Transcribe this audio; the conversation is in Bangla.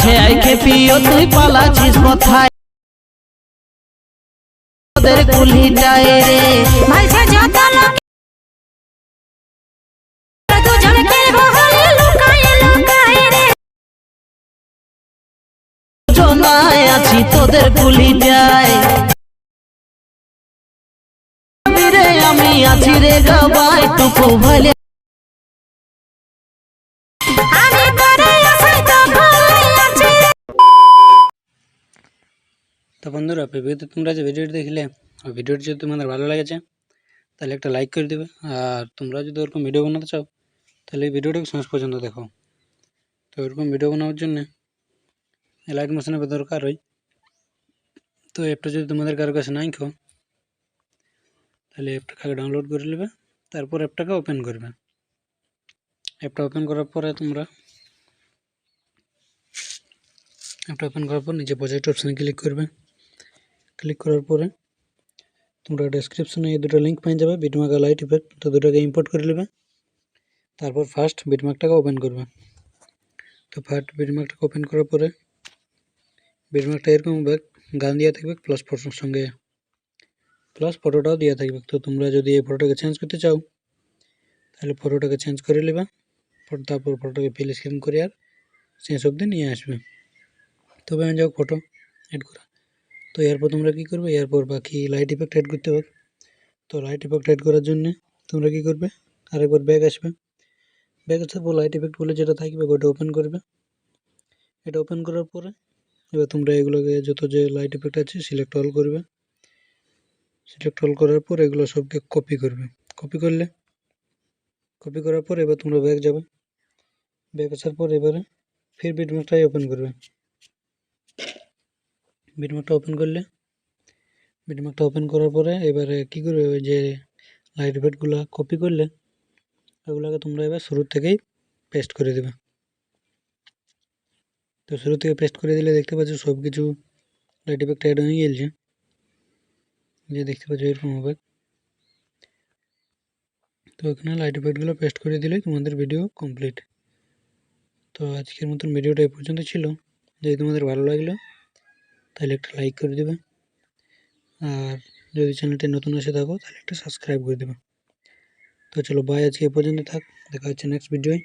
কাছে আইকে পিও তুই পালাছিস কোথায় তোদের কুলিটায় রে ভাইসা যত লোক দুজনকে বহলে লুকায় লুকায় রে জনায় আছি তোদের কুলিটায় রে আমি আছি রে গাবাই টুকু ভালে আমি করে আসাই তো ভুলে আছি। তো বন্ধুরা প্রিভিউতে তোমরা যে ভিডিওটি দেখলে ওই ভিডিওটি যদি তোমাদের ভালো লেগেছে তাহলে একটা লাইক করে দেবে। আর তোমরা যদি ওরকম ভিডিও বানাতে চাও তাহলে এই ভিডিওটাকে শেষ পর্যন্ত দেখো। তো ওরকম ভিডিও বানানোর জন্য লাইট মোশনের দরকার হয়। তো অ্যাপটা যদি তোমাদের কারো কাছে নাই খো তাহলে অ্যাপটাকে ডাউনলোড করে নেবে, তারপর অ্যাপটাকে ওপেন করবে। অ্যাপটা ওপেন করার পরে তোমরা অ্যাপটা ওপেন করার পর নিচে প্রজেক্ট অপশানে ক্লিক করবে। ক্লিক করার পরে তোমরা ডেসক্রিপশনে এই দুটো লিঙ্ক পেয়ে যাবে, বিটমার্ক আর লাইট ইফেক্ট। তো দুটোকে ইম্পোর্ট করে নেবে। তারপর ফার্স্ট বিটমার্কটাকে ওপেন করবে। তো ফার্স্ট বিটমার্কটাকে ওপেন করার পরে বিটমার্কটা এরকম গান দেওয়া থাকবে, প্লাস ফটোর সঙ্গে প্লাস ফটোটাও দেওয়া থাকবে। তো তোমরা যদি এই ফটোটাকে চেঞ্জ করতে চাও তাহলে ফটোটাকে চেঞ্জ করে নেবে। তারপর ফটোটাকে ফিল স্ক্রিন করে আর শেষ অবধি নিয়ে আসবে। তবে আমি যাও ফটো অ্যাড করা। তো এরপর তোমরা কী করবে, এরপর বাকি লাইট ইফেক্ট অ্যাড করতে হবে। তো লাইট ইফেক্ট অ্যাড করার জন্য তোমরা কী করবে, আরেকবার ব্যাক আসবে। ব্যাক আসার পর লাইট ইফেক্ট বলে যেটা থাকবে ওটা ওপেন করবে। এটা ওপেন করার পরে এবার তোমরা এগুলোকে যত যে লাইট ইফেক্ট আছে সিলেক্ট অল করবে। সিলেক্ট অল করার পর এগুলো সবকে কপি করবে। কপি করার পর এবার তোমরা ব্যাক যাবে। ব্যাক আসার পর এবারে ফির বিটমার্কটাই ওপেন করবে। বিটমার্কটা ওপেন করার পরে এবারে কী করবে, ওই যে লাইট ইফেক্টগুলো কপি করলে ওগুলোকে তোমরা এবার শুরুর থেকেই পেস্ট করে দেবে। তো শুরু থেকে পেস্ট করে দিলে দেখতে পাচ্ছ সব কিছু লাইট ইফেক্ট অ্যাড হয়ে গেছে। যে দেখতে পাচ্ছ এরকম হবে। তো এখানে লাইট ইফেক্টগুলো পেস্ট করে দিলেই তোমাদের ভিডিও কমপ্লিট। তো আজকের মতন ভিডিওটা এই পর্যন্ত ছিল। যদি তোমাদের ভালো লাগলো তাহলে একটা লাইক করে দেবে, আর যদি চ্যানেলটি নতুন এসে থাকো তাহলে একটা সাবস্ক্রাইব করে দেবে। তো চলো বাই, আজকে এ পর্যন্ত থাক, দেখা হচ্ছে নেক্সট ভিডিওয়।